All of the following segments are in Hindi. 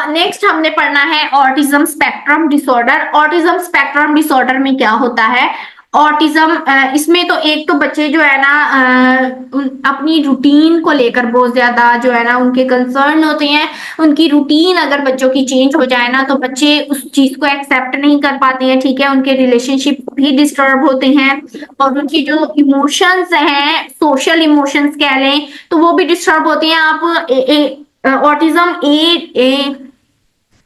नेक्स्ट हमने पढ़ना है autism spectrum disorder. Autism spectrum disorder में क्या होता है? ऑटिज्म इसमें तो एक तो बच्चे जो है ना अपनी रूटीन को लेकर बहुत ज्यादा जो है ना उनके कंसर्न होते हैं। उनकी रूटीन अगर बच्चों की चेंज हो जाए ना तो बच्चे उस चीज को एक्सेप्ट नहीं कर पाते हैं, ठीक है। उनके रिलेशनशिप भी डिस्टर्ब होते हैं और उनकी जो इमोशंस हैं, सोशल इमोशंस कह लें, तो वो भी डिस्टर्ब होते हैं। आप ऑटिज्म ए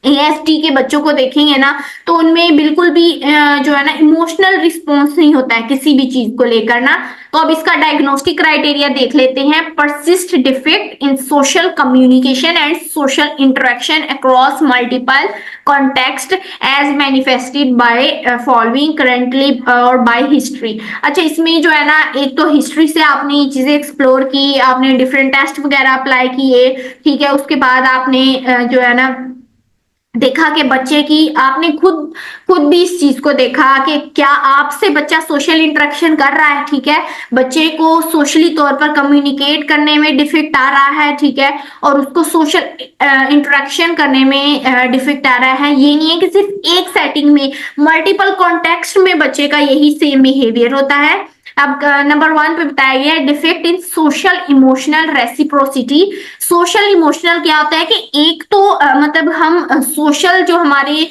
एएसटी के बच्चों को देखेंगे ना तो उनमें बिल्कुल भी जो है ना इमोशनल रिस्पॉन्स नहीं होता है किसी भी चीज को लेकर ना। तो अब इसका डायग्नोस्टिक क्राइटेरिया देख लेते हैं। Persist defect in social communication and social interaction across multiple context as manifested by following currently or by history. अच्छा, इसमें जो है ना एक तो हिस्ट्री से आपने ये चीजें एक्सप्लोर की, आपने डिफरेंट टेस्ट वगैरह अप्लाई किए, ठीक है। उसके बाद आपने जो है ना देखा कि बच्चे की आपने खुद खुद भी इस चीज को देखा कि क्या आपसे बच्चा सोशल इंटरेक्शन कर रहा है, ठीक है। बच्चे को सोशली तौर पर कम्युनिकेट करने में डिफिक्ट आ रहा है, ठीक है, और उसको सोशल इंटरेक्शन करने में डिफिक्ट आ रहा है। ये नहीं है कि सिर्फ एक सेटिंग में, मल्टीपल कॉन्टेक्स्ट में बच्चे का यही सेम बिहेवियर होता है। अब नंबर 1 पे बताया गया है defect in social emotional reciprocity. Social emotional क्या होता है कि एक तो मतलब हम सोशल जो हमारी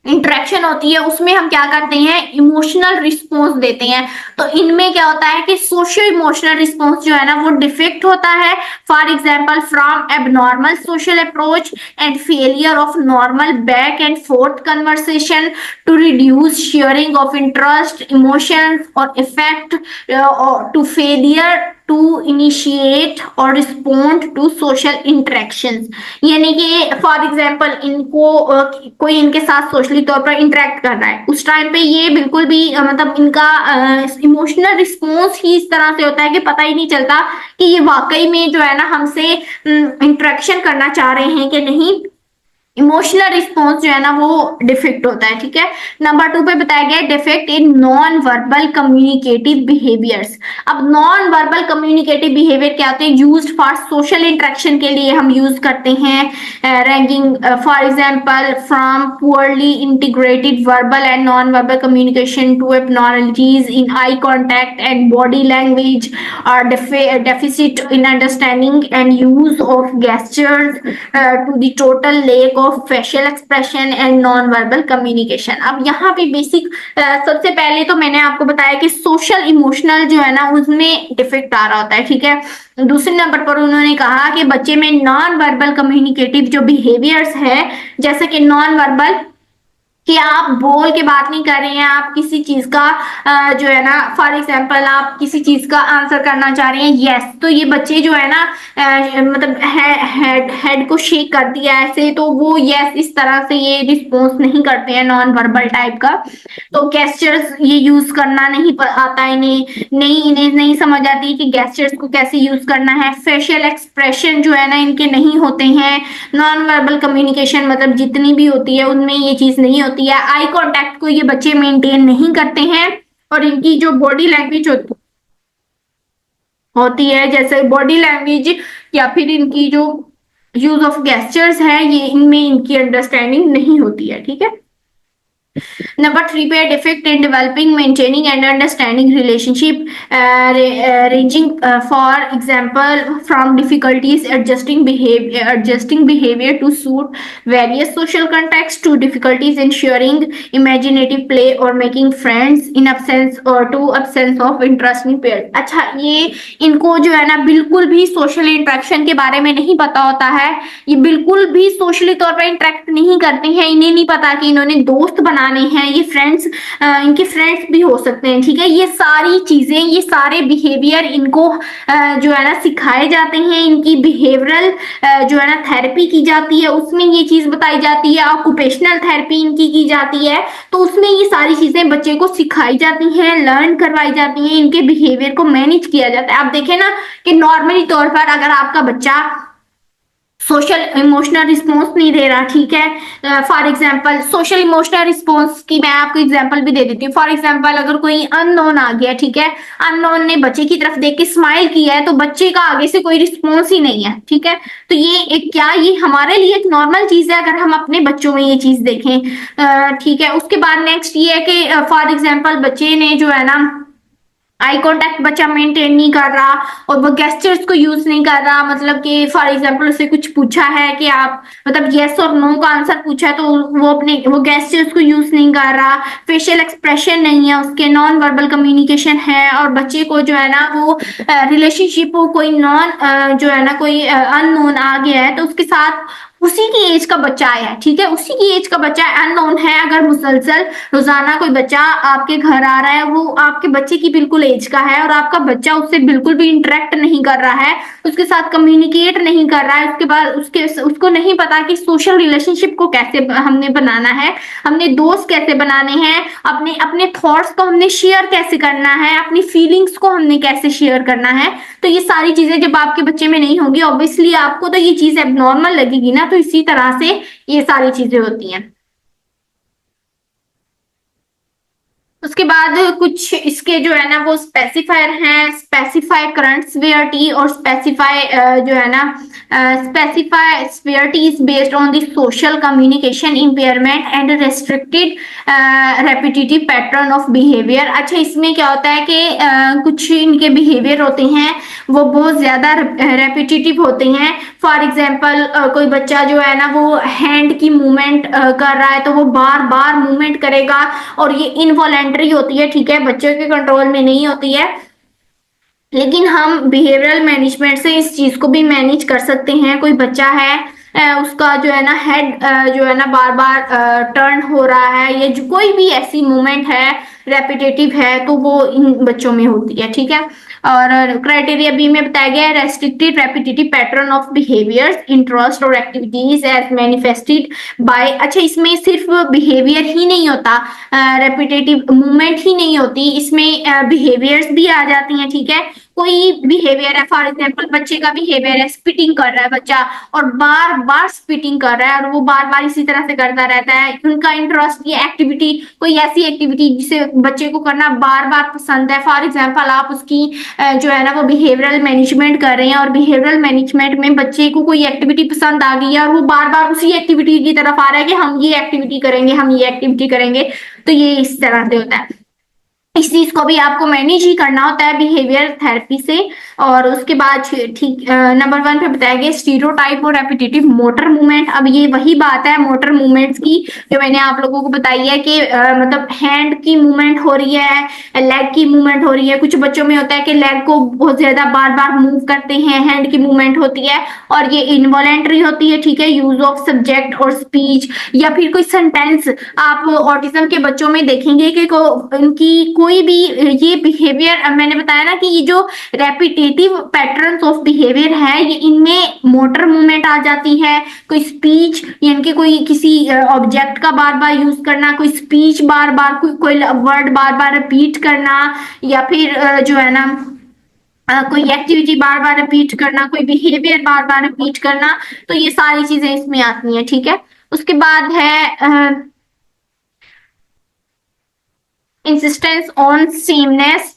इंटरेक्शन होती है उसमें हम क्या करते हैं, इमोशनल रिस्पॉन्स देते हैं। तो इनमें क्या होता है कि सोशल इमोशनल रिस्पॉन्स जो है ना वो डिफेक्ट होता है। For example from abnormal social approach and failure of normal back and forth conversation to reduce sharing of interest emotions और affect to failure to initiate और रिस्पोंड टू सोशल इंटरेक्शंस। यानी कि फॉर एग्जांपल इनको कोई इनके साथ सोशली तौर पर इंटरेक्ट कर रहा है, उस टाइम पे ये बिल्कुल भी मतलब इनका इमोशनल रिस्पॉन्स ही इस तरह से होता है कि पता ही नहीं चलता कि ये वाकई में जो है ना हमसे इंटरेक्शन करना चाह रहे हैं कि नहीं। इमोशनल रिस्पॉन्स जो है ना वो डिफेक्ट होता है, ठीक है। नंबर 2 पे बताया गया defect in non verbal communicative behaviours. अब नॉन वर्बल कम्युनिकेटिव बिहेवियर क्या होते हैं, यूज्ड फॉर सोशल इंटरेक्शन के लिए हम यूज करते हैं। Ranging for example from poorly integrated verbal and non verbal communication to abnormalities in eye contact and body language और deficit in understanding and use of gestures to the total lack of facial expression and non verbal communication. अब यहाँ पे बेसिक सबसे पहले तो मैंने आपको बताया कि सोशल इमोशनल जो है ना उसमें डिफेक्ट आ रहा होता है, ठीक है। दूसरे नंबर पर उन्होंने कहा कि बच्चे में नॉन वर्बल कम्युनिकेटिव जो बिहेवियर्स है, जैसे कि नॉन वर्बल कि आप बोल के बात नहीं कर रहे हैं, आप किसी चीज का जो है ना फॉर एग्जांपल आप किसी चीज का आंसर करना चाह रहे हैं यस, तो ये बच्चे जो है ना मतलब हेड को शेक कर दिया ऐसे, तो वो यस इस तरह से ये रिस्पॉन्स नहीं करते हैं नॉन वर्बल टाइप का। तो गेस्चर्स ये यूज करना नहीं आता है इन्हें नहीं समझ आती कि गेस्चर्स को कैसे यूज करना है। फेशियल एक्सप्रेशन जो है ना इनके नहीं होते हैं। नॉन वर्बल कम्युनिकेशन मतलब जितनी भी होती है उनमें ये चीज नहीं होती है। आई कांटेक्ट को ये बच्चे मेंटेन नहीं करते हैं और इनकी जो बॉडी लैंग्वेज होती है जैसे बॉडी लैंग्वेज या फिर इनकी जो यूज ऑफ गेस्चर्स है ये इनमें इनकी अंडरस्टैंडिंग नहीं होती है, ठीक है। नंबर 3 पे defect in developing maintaining and understanding relationship ranging for example from difficulties adjusting behaviour to suit various social context to difficulties in sharing imaginative play or making friends in absence or to absence of interest in peer. अच्छा, ये इनको जो है ना बिल्कुल भी सोशल इंटरेक्शन के बारे में नहीं पता होता है। ये बिल्कुल भी सोशली तौर पर इंटरेक्ट नहीं करते हैं। इन्हें नहीं पता कि इन्होंने दोस्त बनाने हैं, ये फ्रेंड्स इनके फ्रेंड्स भी हो सकते हैं, ठीक है। ये सारी चीजें, ये सारे बिहेवियर इनको जो है ना सिखाए जाते हैं। इनकी बिहेवियरल जो है ना थेरेपी की जाती है, उसमें ये चीज बताई जाती है। ऑक्यूपेशनल थेरेपी इनकी की जाती है, तो उसमें ये सारी चीजें बच्चे को सिखाई जाती हैं, लर्न करवाई जाती हैं, इनके बिहेवियर को मैनेज किया जाता है। आप देखें ना कि नॉर्मली तौर पर अगर आपका बच्चा सोशल इमोशनल रिस्पॉन्स नहीं दे रहा, ठीक है। For example social emotional response की मैं आपको एग्जांपल भी दे देती हूँ। फॉर एग्जांपल अगर कोई अननोन आ गया, ठीक है, अननोन ने बच्चे की तरफ देख के स्माइल किया है, तो बच्चे का आगे से कोई रिस्पॉन्स ही नहीं है, ठीक है। तो ये एक क्या ये हमारे लिए एक नॉर्मल चीज है अगर हम अपने बच्चों में ये चीज देखें, ठीक है। उसके बाद नेक्स्ट ये है कि फॉर एग्जाम्पल बच्चे ने जो है ना आई कांटेक्ट बच्चा मेंटेन नहीं कर रहा और वो गेस्चर्स को यूज नहीं कर रहा, मतलब कि फॉर एग्जांपल उससे कुछ पूछा है कि आप मतलब यस और नो का आंसर पूछा है तो वो गेस्चर्स को यूज नहीं कर रहा, फेशियल एक्सप्रेशन नहीं है उसके, नॉन वर्बल कम्युनिकेशन है, और बच्चे को जो है ना वो रिलेशनशिप को कोई जो है ना कोई अननोन आ गया है तो उसके साथ उसी की एज का बच्चा आया है, ठीक है, उसी की एज का बच्चा अननोन है। अगर मुसलसल रोजाना कोई बच्चा आपके घर आ रहा है, वो आपके बच्चे की बिल्कुल एज का है और आपका बच्चा उससे बिल्कुल भी इंटरेक्ट नहीं कर रहा है, उसके साथ कम्युनिकेट नहीं कर रहा है, उसके बाद उसको नहीं पता कि सोशल रिलेशनशिप को कैसे हमने बनाना है, हमने दोस्त कैसे बनाने हैं, अपने अपने थॉट्स को हमने शेयर कैसे करना है, अपनी फीलिंग्स को हमने कैसे शेयर करना है। तो ये सारी चीजें जब आपके बच्चे में नहीं होंगी, ऑब्वियसली आपको तो ये चीज एबनॉर्मल लगेगी ना। तो इसी तरह से ये सारी चीजें होती हैं। उसके बाद कुछ इसके जो है ना वो स्पेसिफायर हैं, स्पेसिफाई करंट सिवियरिटी और स्पेसिफाई जो है ना specify severity is based on the social communication impairment and restricted repetitive pattern of behaviour. अच्छा, इसमें क्या होता है कि कुछ इनके बिहेवियर होते हैं वो बहुत ज्यादा रेपिटेटिव होते हैं। फॉर एग्जाम्पल कोई बच्चा जो है ना वो हैंड की मूवमेंट कर रहा है तो वो बार बार मूवमेंट करेगा और ये इनवॉलेंटरी होती है, ठीक है, बच्चों के कंट्रोल में नहीं होती है। लेकिन हम बिहेवियरल मैनेजमेंट से इस चीज को भी मैनेज कर सकते हैं। कोई बच्चा है उसका जो है ना हेड जो है ना बार बार टर्न हो रहा है, या जो कोई भी ऐसी मूवमेंट है रेपिटेटिव है तो वो इन बच्चों में होती है, ठीक है। और क्राइटेरिया बी में बताया गया है restricted repetitive pattern of behaviours interest और एक्टिविटीज एज मैनिफेस्टेड बाय। अच्छा, इसमें सिर्फ बिहेवियर ही नहीं होता, रेपिटेटिव मूवमेंट ही नहीं होती, इसमें बिहेवियर्स भी आ जाती हैं, ठीक है। कोई बिहेवियर है, फॉर एग्जाम्पल बच्चे का बिहेवियर है स्पिटिंग कर रहा है बच्चा और बार बार स्पिटिंग कर रहा है और वो बार बार इसी तरह से करता रहता है। उनका इंटरेस्ट ये एक्टिविटी, कोई ऐसी एक्टिविटी जिसे बच्चे को करना बार बार पसंद है, फॉर एग्जाम्पल आप उसकी जो है ना वो बिहेवियरल मैनेजमेंट कर रहे हैं और बिहेवियरल मैनेजमेंट में बच्चे को कोई एक्टिविटी पसंद आ गई है और वो बार बार उसी एक्टिविटी की तरफ आ रहा है कि हम ये एक्टिविटी करेंगे, हम ये एक्टिविटी करेंगे, तो ये इस तरह से होता है। इस चीज को भी आपको मैनेज ही करना होता है बिहेवियर थेरेपी से। और उसके बाद ठीक नंबर 1 पे बताया गया स्टीरियोटाइप और रेपिटेटिव मोटर मूवमेंट। अब ये वही बात है मोटर मूवमेंट्स की जो मैंने आप लोगों को बताई है कि मतलब हैंड की मूवमेंट हो रही है, लेग की मूवमेंट हो रही है। कुछ बच्चों में होता है कि लेग को बहुत ज्यादा बार बार मूव करते हैं, हैंड की मूवमेंट होती है और ये इनवॉलेंटरी होती है, ठीक है। यूज ऑफ सब्जेक्ट और स्पीच या फिर कोई सेंटेंस आप ऑटिज्म के बच्चों में देखेंगे कि उनकी कोई भी ये बिहेवियर मैंने बताया ना कि ये जो रेपिटेटिव पैटर्न्स ऑफ बिहेवियर है ये इनमें मोटर मूवमेंट आ जाती है, कोई स्पीच यानी कि कोई किसी ऑब्जेक्ट का बार बार यूज करना, कोई स्पीच बार बार कोई वर्ड बार बार रिपीट करना, या फिर जो है ना कोई एक्टिविटी बार बार रिपीट करना, कोई बिहेवियर बार बार रिपीट करना, तो ये सारी चीजें इसमें आती हैं, ठीक है। उसके बाद है insistence on sameness,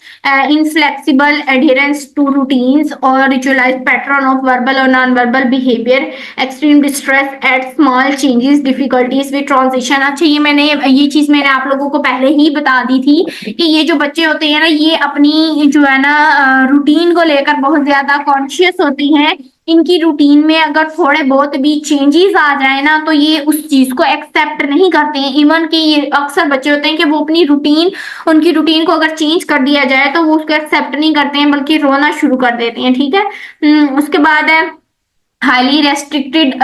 inflexible adherence to routines or ritualized pattern of verbal or non-verbal behavior, extreme distress at small changes, difficulties with transition। अच्छा, ये चीज मैंने आप लोगों को पहले ही बता दी थी कि ये जो बच्चे होते हैं ना ये अपनी जो है ना रूटीन को लेकर बहुत ज्यादा कॉन्शियस होती हैं। इनकी रूटीन में अगर थोड़े बहुत भी चेंजेस आ जाए ना तो ये उस चीज को एक्सेप्ट नहीं करते हैं। इवन कि ये अक्सर बच्चे होते हैं कि वो अपनी रूटीन उनकी रूटीन को अगर चेंज कर दिया जाए तो वो उसको एक्सेप्ट नहीं करते हैं बल्कि रोना शुरू कर देते हैं, ठीक है। उसके बाद है highly restricted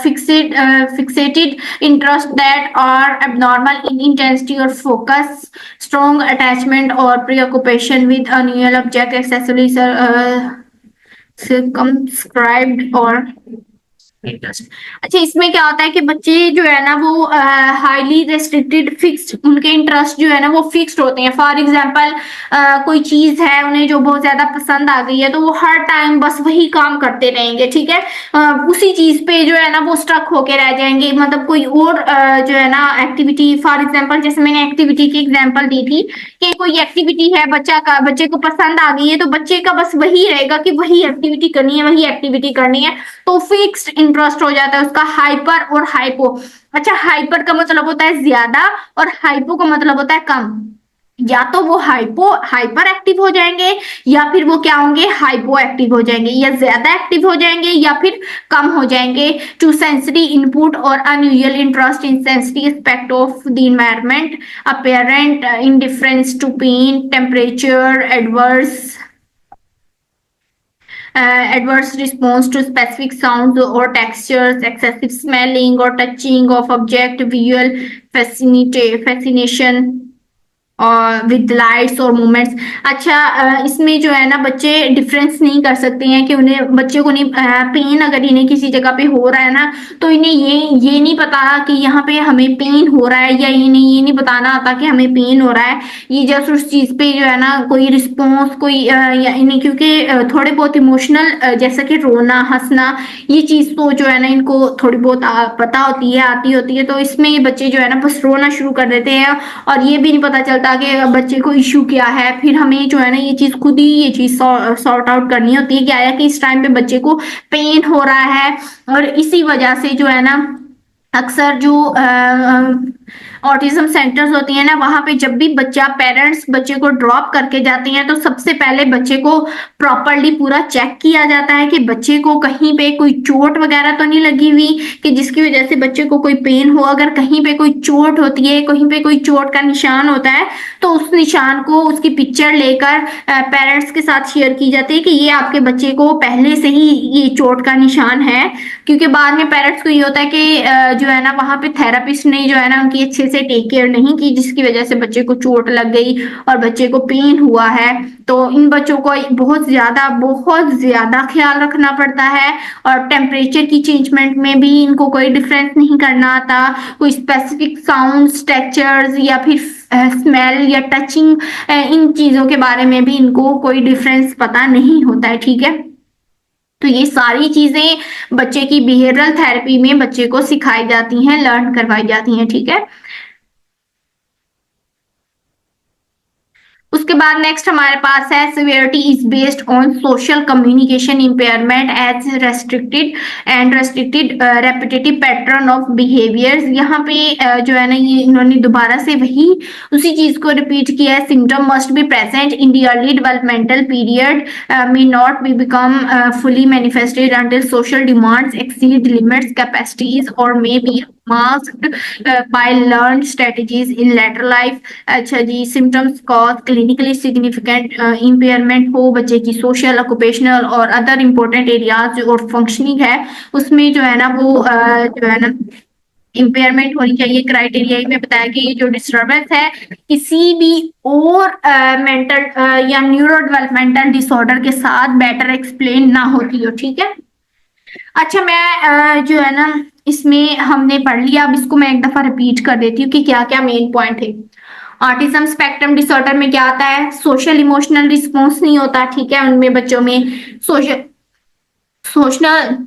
fixated interest that are abnormal in intensity or focus, strong attachment or preoccupation with unusual object, excessively circumscribed or interest. अच्छा, इसमें क्या होता है कि बच्चे जो है ना वो हाईली रेस्ट्रिक्टेड फिक्स्ड, उनके इंटरेस्ट जो है ना वो फिक्स्ड होते हैं। फॉर एग्जांपल कोई चीज है उन्हें जो बहुत ज्यादा पसंद आ गई है, तो वो हर टाइम बस वही काम करते रहेंगे, ठीक है। उसी चीज पे जो है ना वो स्ट्रक होके रह जाएंगे, मतलब कोई और जो है ना एक्टिविटी, फॉर एग्जांपल जैसे मैंने एक्टिविटी की एग्जांपल दी थी कि कोई एक्टिविटी है, बच्चे को पसंद आ गई है, तो बच्चे का बस वही रहेगा कि वही एक्टिविटी करनी है, वही एक्टिविटी करनी है। तो फिक्स्ड इंटरेस्ट हो जाता है उसका। हाइपर और हाइपो। अच्छा, हाइपर का मतलब होता है ज्यादा और हाइपो का मतलब होता है कम। या तो वो हाइपर एक्टिव हो जाएंगे, या फिर वो क्या होंगे, हाइपो एक्टिव हो जाएंगे, या ज्यादा एक्टिव हो जाएंगे या फिर कम हो जाएंगे to sensory input or unusual interest in sensory aspect of the environment, apparent indifference to pain, temperature, adverse response to specific sounds or textures, excessive smelling or touching of object, visual fascination और विद लाइट्स और मूवमेंट्स। अच्छा, इसमें जो है ना बच्चे डिफरेंस नहीं कर सकते हैं कि उन्हें, बच्चे को नहीं, पेन अगर इन्हें किसी जगह पे हो रहा है ना, तो इन्हें ये नहीं पता कि यहाँ पे हमें पेन हो रहा है, या इन्हें ये नहीं बताना आता कि हमें पेन हो रहा है। ये जस्ट उस चीज पे जो है ना कोई रिस्पॉन्स, कोई या इन्हें, क्योंकि थोड़े बहुत इमोशनल जैसा कि रोना, हंसना, ये चीज तो जो है ना इनको थोड़ी बहुत पता होती है, आती होती है। तो इसमें ये बच्चे जो है ना बस रोना शुरू कर देते हैं, और ये भी नहीं पता चलता कि बच्चे को इश्यू क्या है। फिर हमें जो है ना ये चीज खुद ही, ये चीज सॉर्ट आउट करनी होती है, क्या है कि इस टाइम पे बच्चे को पेन हो रहा है। और इसी वजह से जो है ना अक्सर जो ऑटिज्म सेंटर्स होती है ना, वहां पे जब भी पेरेंट्स बच्चे को ड्रॉप करके जाते हैं, तो सबसे पहले बच्चे को प्रॉपरली पूरा चेक किया जाता है कि बच्चे को कहीं पे कोई चोट वगैरह तो नहीं लगी हुई, कि जिसकी वजह से बच्चे को कोई पेन हो। अगर कहीं पे कोई चोट होती है, कहीं पे कोई चोट का निशान होता है, तो उस निशान को, उसकी पिक्चर लेकर पेरेंट्स के साथ शेयर की जाती है कि ये आपके बच्चे को पहले से ही ये चोट का निशान है। क्योंकि बाद में पेरेंट्स को ये होता है कि जो है ना वहां पे थेरापिस्ट ने जो है ना उनकी अच्छे से टेक केयर नहीं की, जिसकी वजह से बच्चे को चोट लग गई और बच्चे को पेन हुआ है। तो इन बच्चों को बहुत ज्यादा ख्याल रखना पड़ता है। और टेम्परेचर की चेंजमेंट में भी इनको कोई डिफरेंस नहीं करना आता। कोई स्पेसिफिक साउंड्स, टेक्सचर्स या फिर स्मेल या टचिंग, इन चीजों के बारे में भी इनको कोई डिफरेंस पता नहीं होता है, ठीक है। तो ये सारी चीजें बच्चे की बिहेवियरल थेरेपी में बच्चे को सिखाई जाती हैं, लर्न करवाई जाती हैं, ठीक है। उसके बाद नेक्स्ट हमारे पास है severity is based on social communication impairment as restricted repetitive pattern of behaviours. यहाँ पे जो है ना ये इन्होंने दोबारा से वही उसी चीज को रिपीट किया है। Symptom must be present in the early developmental period, may not be become fully manifested until social demands exceed limits capacities or may be masked by learned strategies in later life। अच्छा जी, symptoms cause clinically significant impairment हो बच्चे की सोशल, ऑक्यूपेशनल और अदर इम्पोर्टेंट एरियाज और फंक्शनिंग है, उसमें जो है ना वो जो है ना इम्पेयरमेंट होनी चाहिए। क्राइटेरिया में बताया कि ये जो डिस्टर्बेंस है किसी भी और मेंटल या न्यूरो डेवलपमेंटल डिसऑर्डर के साथ बेटर एक्सप्लेन ना होती हो, ठीक है। अच्छा, मैं जो है ना इसमें हमने पढ़ लिया, अब इसको मैं एक दफा रिपीट कर देती हूँ कि क्या क्या मेन पॉइंट है। ऑटिज्म स्पेक्ट्रम डिसऑर्डर में क्या आता है, सोशल इमोशनल रिस्पॉन्स नहीं होता, ठीक है। उनमें बच्चों में सोशल सोशल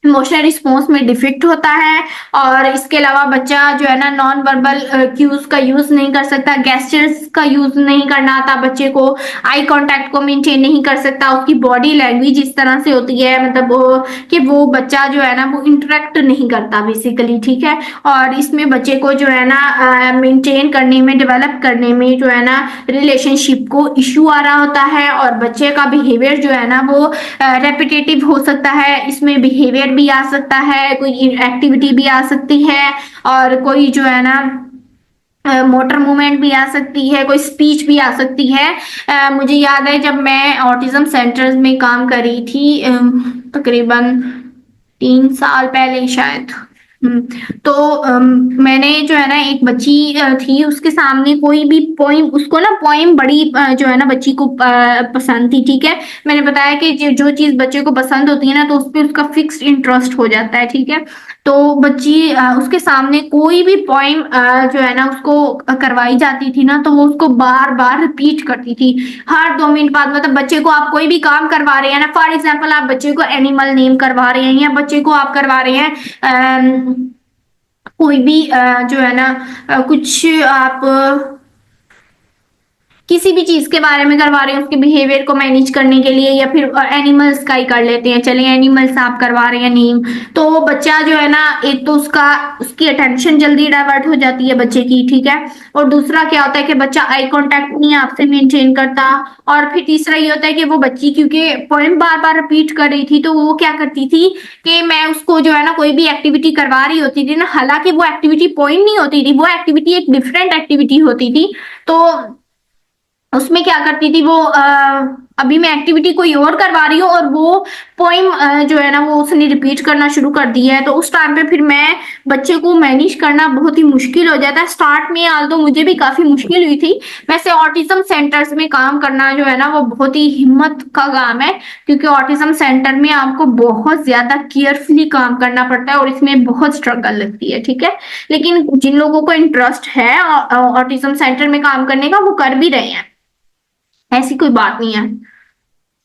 इमोशनल रिस्पॉन्स में डिफेक्ट होता है। और इसके अलावा बच्चा जो है ना नॉन वर्बल क्यूज का यूज नहीं कर सकता, गेस्चर्स का यूज नहीं करना आता बच्चे को, आई कांटेक्ट को मेंटेन नहीं कर सकता। उसकी बॉडी लैंग्वेज इस तरह से होती है, मतलब कि वो बच्चा जो है ना वो इंटरेक्ट नहीं करता बेसिकली, ठीक है। और इसमें बच्चे को जो है ना मेंटेन करने में, डेवलप करने में जो है ना रिलेशनशिप को इश्यू आ रहा होता है। और बच्चे का बिहेवियर जो है ना वो रेपिटेटिव हो सकता है, इसमें बिहेवियर भी आ सकता है, कोई एक्टिविटी भी आ सकती है, और कोई जो है ना मोटर मूवमेंट भी आ सकती है, कोई स्पीच भी आ सकती है। मुझे याद है जब मैं ऑटिज्म सेंटर्स में काम कर रही थी, तकरीबन 3 साल पहले शायद, तो मैंने जो है ना एक बच्ची थी, उसके सामने कोई भी पोइम, उसको ना पोइम बड़ी जो है ना बच्ची को पसंद थी, ठीक है। मैंने बताया कि जो चीज बच्चे को पसंद होती है ना तो उस पे उसका फिक्स्ड इंटरेस्ट हो जाता है, ठीक है। तो बच्ची उसके सामने कोई भी पोइम जो है ना उसको करवाई जाती थी ना तो वो उसको बार बार रिपीट करती थी, हर 2 मिनट बाद। मतलब बच्चे को आप कोई भी काम करवा रहे हैं ना, फॉर एग्जाम्पल आप बच्चे को एनिमल नेम करवा रहे हैं या बच्चे को आप करवा रहे हैं कोई भी जो है ना कुछ आप किसी भी चीज के बारे में करवा रहे हैं उसके बिहेवियर को मैनेज करने के लिए, या फिर एनिमल्स का ही कर लेते हैं, चलिए एनिमल्स आप करवा रहे हैं नेम। तो वो बच्चा जो है ना, एक तो उसकी अटेंशन जल्दी डाइवर्ट हो जाती है बच्चे की, ठीक है। और दूसरा क्या होता है कि बच्चा आई कांटेक्ट नहीं आपसे मेंटेन करता। और फिर तीसरा ये होता है कि वो बच्ची क्योंकि पोएम बार बार रिपीट कर रही थी तो वो क्या करती थी कि मैं उसको जो है ना कोई भी एक्टिविटी करवा रही होती थी ना, हालांकि वो एक्टिविटी पोएम नहीं होती थी, वो एक्टिविटी एक डिफरेंट एक्टिविटी होती थी। तो उसमें क्या करती थी वो अभी मैं एक्टिविटी कोई और करवा रही हूँ और वो पोइम जो है ना वो उसने रिपीट करना शुरू कर दिया है। तो उस टाइम पे फिर मैं बच्चे को मैनेज करना बहुत ही मुश्किल हो जाता है। स्टार्ट में आल तो मुझे भी काफी मुश्किल हुई थी। वैसे ऑटिज्म सेंटर्स में काम करना जो है ना वो बहुत ही हिम्मत का काम है, क्योंकि ऑटिज्म सेंटर में आपको बहुत ज्यादा केयरफुली काम करना पड़ता है और इसमें बहुत स्ट्रगल लगती है, ठीक है। लेकिन जिन लोगों को इंटरेस्ट है ऑटिज्म सेंटर में काम करने का वो कर भी रहे हैं, ऐसी कोई बात नहीं है।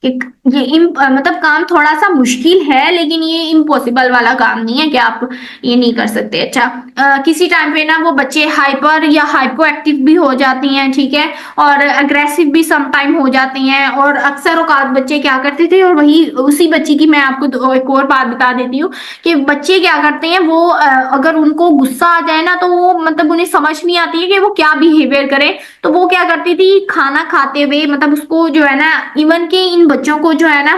एक ये मतलब काम थोड़ा सा मुश्किल है लेकिन ये इम्पॉसिबल वाला काम नहीं है कि आप ये नहीं कर सकते। अच्छा किसी टाइम पे ना वो बच्चे हाइपर या हाइपो एक्टिव भी हो जाती हैं, ठीक है, और अग्रेसिव भी सम टाइम हो जाती हैं। और अक्सर औकात बच्चे क्या करते थे, और वही उसी बच्चे की मैं आपको एक और बात बता देती हूँ कि बच्चे क्या करते हैं वो अगर उनको गुस्सा आ जाए ना तो वो मतलब उन्हें समझ नहीं आती है कि वो क्या बिहेवियर करें। तो वो क्या करती थी खाना खाते हुए, मतलब उसको जो है ना इवन के इन बच्चों को जो है ना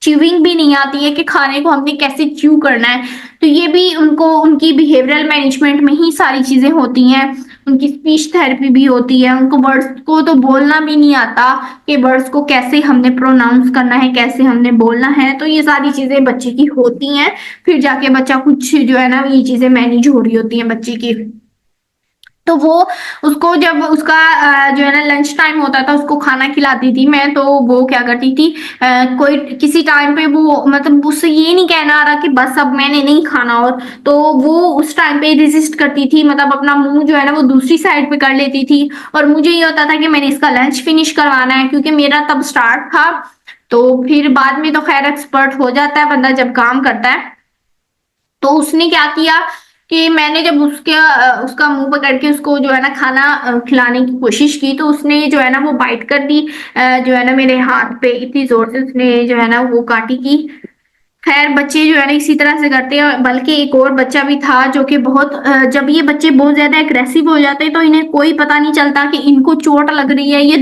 च्यूइंग भी नहीं आती है कि खाने को हमने कैसे च्यू करना है। तो ये भी उनको उनकी बिहेवियरल मैनेजमेंट में ही सारी चीजें होती हैं। उनकी स्पीच थेरेपी भी होती है, उनको वर्ड्स को तो बोलना भी नहीं आता कि वर्ड्स को कैसे हमने प्रोनाउंस करना है, कैसे हमने बोलना है। तो ये सारी चीजें बच्चे की होती हैं, फिर जाके बच्चा कुछ जो है ना ये चीजें मैनेज हो रही होती हैं बच्चे की। तो वो उसको जब उसका जो है ना लंच टाइम होता था उसको खाना खिलाती थी मैं, तो वो क्या करती थी कोई किसी टाइम पे वो मतलब उससे ये नहीं कहना आ रहा कि बस अब मैंने नहीं खाना, और तो वो उस टाइम पे रेजिस्ट करती थी, मतलब अपना मुंह जो है ना वो दूसरी साइड पे कर लेती थी। और मुझे ये होता था कि मैंने इसका लंच फिनिश करवाना है क्योंकि मेरा तब स्टार्ट था। तो फिर बाद में तो खैर एक्सपर्ट हो जाता है बंदा जब काम करता है। तो उसने क्या किया कि मैंने जब उसका मुंह पकड़ के उसको जो है ना खाना खिलाने की कोशिश की तो उसने जो है ना वो बाइट कर दी जो है ना मेरे हाथ पे, इतनी जोर से उसने जो है ना वो काटी की। खैर बच्चे जो है ना इसी तरह से करते हैं, बल्कि एक और बच्चा भी था जो कि बहुत जब ये बच्चे बहुत ज्यादा एग्रेसिव हो जाते हैं तो इन्हें कोई पता नहीं चलता कि इनको चोट लग रही है, ये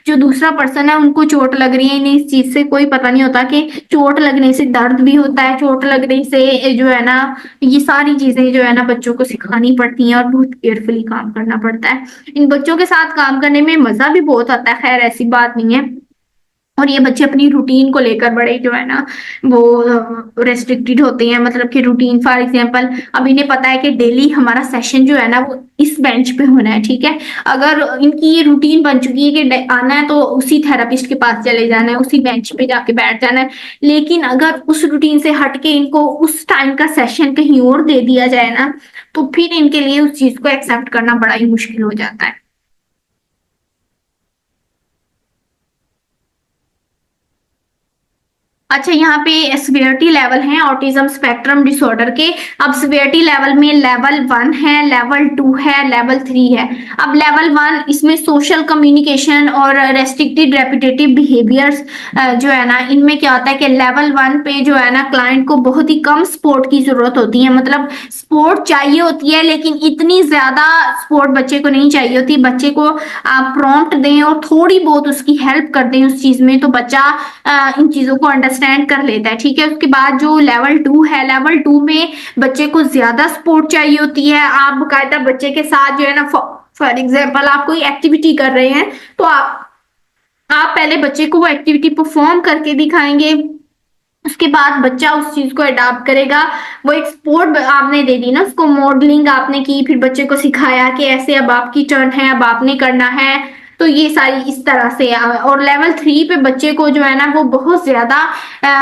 जो दूसरा पर्सन है उनको चोट लग रही है। इन्हें इस चीज से कोई पता नहीं होता कि चोट लगने से दर्द भी होता है, चोट लगने से जो है ना ये सारी चीजें जो है ना बच्चों को सिखानी पड़ती हैं और बहुत केयरफुली काम करना पड़ता है। इन बच्चों के साथ काम करने में मजा भी बहुत आता है, खैर ऐसी बात नहीं है। और ये बच्चे अपनी रूटीन को लेकर बड़े जो है ना वो रेस्ट्रिक्टेड होते हैं, मतलब कि रूटीन फॉर एग्जांपल अब इन्हें पता है कि डेली हमारा सेशन जो है ना वो इस बेंच पे होना है, ठीक है। अगर इनकी ये रूटीन बन चुकी है कि आना है तो उसी थेरापिस्ट के पास चले जाना है, उसी बेंच पे जाके बैठ जाना है। लेकिन अगर उस रूटीन से हट के इनको उस टाइम का सेशन कहीं और दे दिया जाए ना तो फिर इनके लिए उस चीज को एक्सेप्ट करना बड़ा ही मुश्किल हो जाता है। अच्छा यहाँ पे सिवियरिटी लेवल है ऑटिज्म स्पेक्ट्रम डिसऑर्डर के। अब सिवियरिटी लेवल में लेवल 1 है, लेवल 2 है, लेवल 3 है। अब लेवल 1 इसमें सोशल कम्युनिकेशन और रेस्ट्रिक्टेड रेपिटेटिव बिहेवियर्स जो है ना इनमें क्या होता है कि लेवल 1 पे जो है ना क्लाइंट को बहुत ही कम सपोर्ट की जरूरत होती है, मतलब सपोर्ट चाहिए होती है लेकिन इतनी ज्यादा सपोर्ट बच्चे को नहीं चाहिए होती। बच्चे को आप प्रॉम्प्ट दें और थोड़ी बहुत उसकी हेल्प कर दें उस चीज में तो बच्चा इन चीजों को अंडरस्टैंड कर लेता है, ठीक है। उसके बाद जो लेवल 2 है, लेवल 2 में बच्चे को ज्यादा सपोर्ट चाहिए होती है। आप बकायदा बच्चे के साथ जो है ना फॉर एग्जाम्पल आप कोई एक्टिविटी कर रहे हैं तो आप पहले बच्चे को वो एक्टिविटी परफॉर्म करके दिखाएंगे, उसके बाद बच्चा उस चीज को अडॉप्ट करेगा। वो एक स्पोर्ट आपने दे दी ना, उसको मॉडलिंग आपने की, फिर बच्चे को सिखाया कि ऐसे अब आपकी टर्न है, अब आपने करना है। तो ये सारी इस तरह से और लेवल 3 पे बच्चे को जो है ना वो बहुत ज्यादा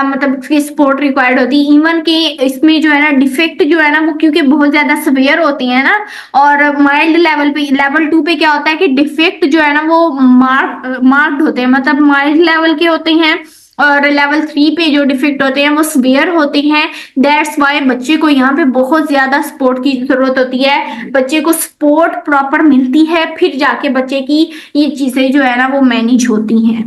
मतलब उसकी सपोर्ट रिक्वायर्ड होती है। इवन कि इसमें जो है ना डिफेक्ट जो है ना वो क्योंकि बहुत ज्यादा सवेयर होती है ना, और माइल्ड लेवल पे, लेवल 2 पे क्या होता है कि डिफेक्ट जो है ना वो मार्क्ड होते हैं, मतलब माइल्ड लेवल के होते हैं, और लेवल 3 पे जो डिफेक्ट होते हैं वो सीवियर होते हैं। दैट्स वाई बच्चे को यहाँ पे बहुत ज्यादा सपोर्ट की जरूरत होती है। बच्चे को सपोर्ट प्रॉपर मिलती है फिर जाके बच्चे की ये चीजें जो है ना वो मैनेज होती हैं।